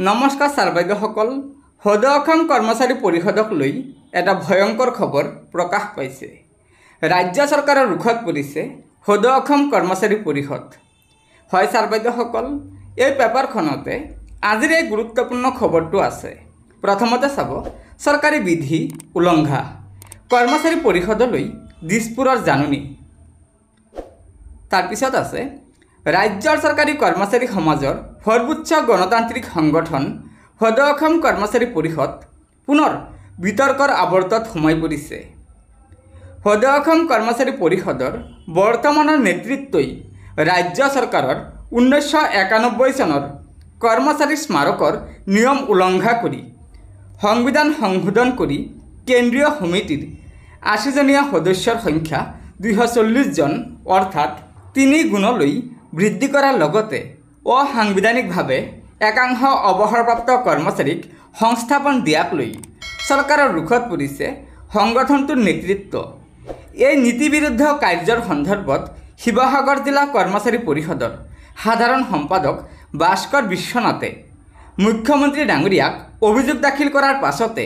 নমস্কাৰ ছাৰ বাইদেউসকল, সদৌ অসম কৰ্মচাৰী পৰিষদক লৈ এটা ভয়ংকৰ খবৰ প্ৰকাশ পাইছে। ৰাজ্য চৰকাৰৰ ৰুখত পৰিছে সদৌ অসম কৰ্মচাৰী পৰিষদ। হয় ছাৰ বাইদেউসকল, এই পেপাৰখনতে আজিৰ এই গুৰুত্বপূৰ্ণ খবৰটো আছে। প্ৰথমতে চাব, চৰকাৰী বিধি উলংঘা, কৰ্মচাৰী পৰিষদলৈ দিছপুৰৰ জাননী। তাৰপিছত আছে ৰাজ্যৰ চৰকাৰী কৰ্মচাৰী সমাজৰ সৰ্বোচ্চ গণতান্ত্ৰিক সংগঠন সদৌ অসম কৰ্মচাৰী পৰিষদ পুনৰ বিতৰ্কৰ আৱৰ্তত সোমাই পৰিছে। সদৌ অসম কৰ্মচাৰী পৰিষদৰ বৰ্তমানৰ নেতৃত্বই ৰাজ্য চৰকাৰৰ 1991 চনৰ কৰ্মচাৰী স্মাৰকৰ নিয়ম উলংঘা কৰি সংবিধান সংশোধন কৰি কেন্দ্ৰীয় সমিতিৰ 80জনীয়া সদস্যৰ সংখ্যা 240 জন অৰ্থাৎ 3 গুণলৈ বৃদ্ধি কৰাৰ লগতে অসাংবিধানিকভাৱে একাংশ অৱসৰপ্ৰাপ্ত কৰ্মচাৰীক সংস্থাপন দিয়াক লৈ চৰকাৰৰ ৰুখত পৰিছে সংগঠনটোৰ নেতৃত্ব। এই নীতিবিৰুদ্ধ কাৰ্যৰ সন্দৰ্ভত শিৱসাগৰ জিলা কৰ্মচাৰী পৰিষদৰ সাধাৰণ সম্পাদক ভাস্কৰ বিশ্বনাথে মুখ্যমন্ত্ৰী ডাঙৰীয়াক অভিযোগ দাখিল কৰাৰ পাছতে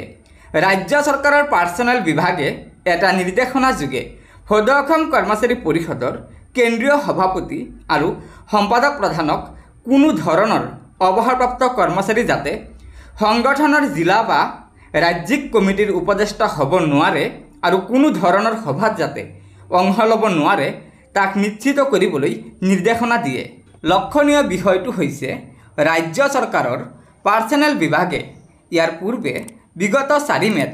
ৰাজ্য চৰকাৰৰ পাৰ্চনেল বিভাগে এটা নিৰ্দেশনা যোগে সদৌ অসম কৰ্মচাৰী পৰিষদৰ কেন্দ্ৰীয় সভাপতি আৰু সম্পাদক প্ৰধানক কোনো ধৰণৰ অৱসৰপ্ৰাপ্ত কৰ্মচাৰী যাতে সংগঠনৰ জিলা বা ৰাজ্যিক কমিটিৰ উপদেষ্টা হ'ব নোৱাৰে আৰু কোনো ধৰণৰ সভাত যাতে অংশ ল'ব নোৱাৰে তাক নিশ্চিত কৰিবলৈ নিৰ্দেশনা দিয়ে। লক্ষণীয় বিষয়টো হৈছে ৰাজ্য চৰকাৰৰ পাৰ্চনেল বিভাগে ইয়াৰ পূৰ্বে বিগত 4 মে'ত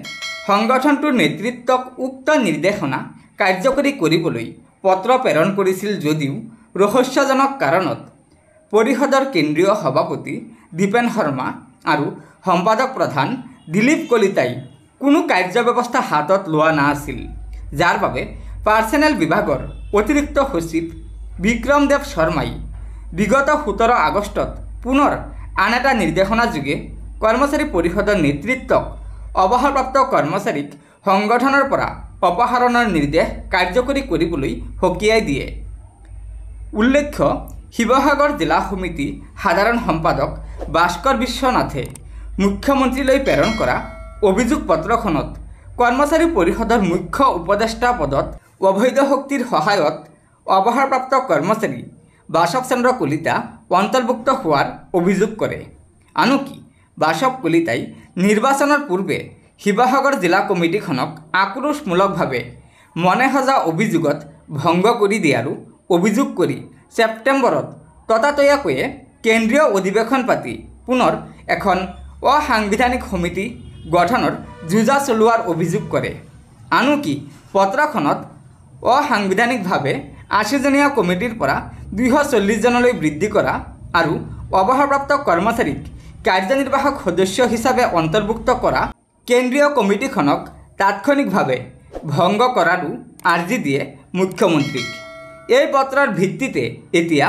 সংগঠনটোৰ নেতৃত্বক উক্ত নিৰ্দেশনা কাৰ্যকৰী কৰিবলৈ পত্ৰ প্ৰেৰণ কৰিছিল যদিও ৰহস্যজনক কাৰণত পৰিষদৰ কেন্দ্ৰীয় সভাপতি দীপেন শৰ্মা আৰু সম্পাদক প্ৰধান দিলীপ কলিতাই কোনো কাৰ্যব্যৱস্থা হাতত লোৱা নাছিল, যাৰ বাবে পাৰ্চনেল বিভাগৰ অতিৰিক্ত সচিব বিক্ৰম দেৱ শৰ্মাই বিগত 17 আগষ্টত পুনৰ আন এটা নিৰ্দেশনা যোগে কৰ্মচাৰী পৰিষদৰ নেতৃত্বক অৱসৰপ্ৰাপ্ত কৰ্মচাৰীক সংগঠনৰ পৰা অপসাৰণৰ নিৰ্দেশ কাৰ্যকৰী কৰিবলৈ সকীয়াই দিয়ে। উল্লেখ্য, শিৱসাগৰ জিলা সমিতি সাধাৰণ সম্পাদক ভাস্কৰ বিশ্বনাথে মুখ্যমন্ত্ৰীলৈ প্ৰেৰণ কৰা অভিযোগ পত্ৰখনত কৰ্মচাৰী পৰিষদৰ মুখ্য উপদেষ্টা পদত অবৈধ শক্তিৰ সহায়ত অৱসৰপ্ৰাপ্ত কৰ্মচাৰী বাসৱ চন্দ্ৰ কলিতা অন্তৰ্ভুক্ত হোৱাৰ অভিযোগ কৰে। আনকি বাসৱ কলিতাই নিৰ্বাচনৰ পূৰ্বে শিৱসাগৰ জিলা কমিটিখনক আক্ৰোশমূলকভাৱে মনে সজা অভিযোগত ভংগ কৰি দিয়াৰো অভিযোগ কৰি ছেপ্টেম্বৰত ততাতৈয়াকৈয়ে কেন্দ্ৰীয় অধিৱেশন পাতি পুনৰ এখন অসাংবিধানিক সমিতি গঠনৰ যুঁজা চলোৱাৰ অভিযোগ কৰে। আনকি পত্ৰখনত অসাংবিধানিকভাৱে 80জনীয়া কমিটিৰ পৰা 240 জনলৈ বৃদ্ধি কৰা আৰু অৱসৰপ্ৰাপ্ত কৰ্মচাৰীক কাৰ্যনিৰ্বাহক সদস্য হিচাপে অন্তৰ্ভুক্ত কৰা কেন্দ্ৰীয় কমিটিখনক তাৎক্ষণিকভাৱে ভংগ কৰাৰো আৰ্জি দিয়ে মুখ্যমন্ত্ৰীক। এই পত্ৰৰ ভিত্তিতে এতিয়া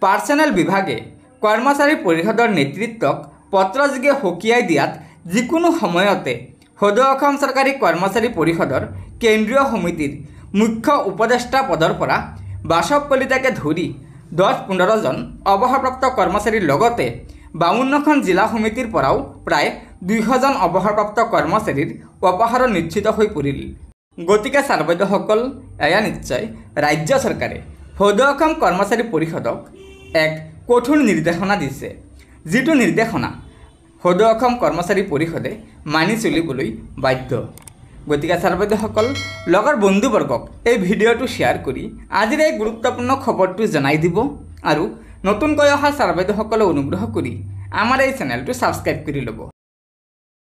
পাৰ্চনেল বিভাগে কৰ্মচাৰী পৰিষদৰ নেতৃত্বক পত্ৰযোগে সকীয়াই দিয়াত যিকোনো সময়তে সদৌ অসম চৰকাৰী কৰ্মচাৰী পৰিষদৰ কেন্দ্ৰীয় সমিতিৰ মুখ্য উপদেষ্টা পদৰ পৰা বাসৱ কলিতাকে ধৰি 10-15 জন অৱসৰপ্ৰাপ্ত কৰ্মচাৰীৰ লগতে 52খন জিলা সমিতিৰ পৰাও প্ৰায় 200 জন অৱসৰপ্ৰাপ্ত কৰ্মচাৰীৰ অপসাৰণ নিশ্চিত হৈ পৰিল। গতিকে ছাৰ বাইদেউসকল, এয়া নিশ্চয় ৰাজ্য চৰকাৰে সদৌ অসম কৰ্মচাৰী পৰিষদক এক কঠোৰ নিৰ্দেশনা দিছে, যিটো নিৰ্দেশনা সদৌ অসম কৰ্মচাৰী পৰিষদে মানি চলিবলৈ বাধ্য। গতিকে ছাৰ বাইদেউসকল, লগৰ বন্ধুবৰ্গক এই ভিডিঅ'টো শ্বেয়াৰ কৰি আজিৰ এই গুৰুত্বপূৰ্ণ খবৰটো জনাই দিব আৰু নতুনকৈ অহা ছাৰ বাইদেউসকলে অনুগ্ৰহ কৰি আমাৰ এই চেনেলটো ছাবস্ক্ৰাইব কৰি ল'ব।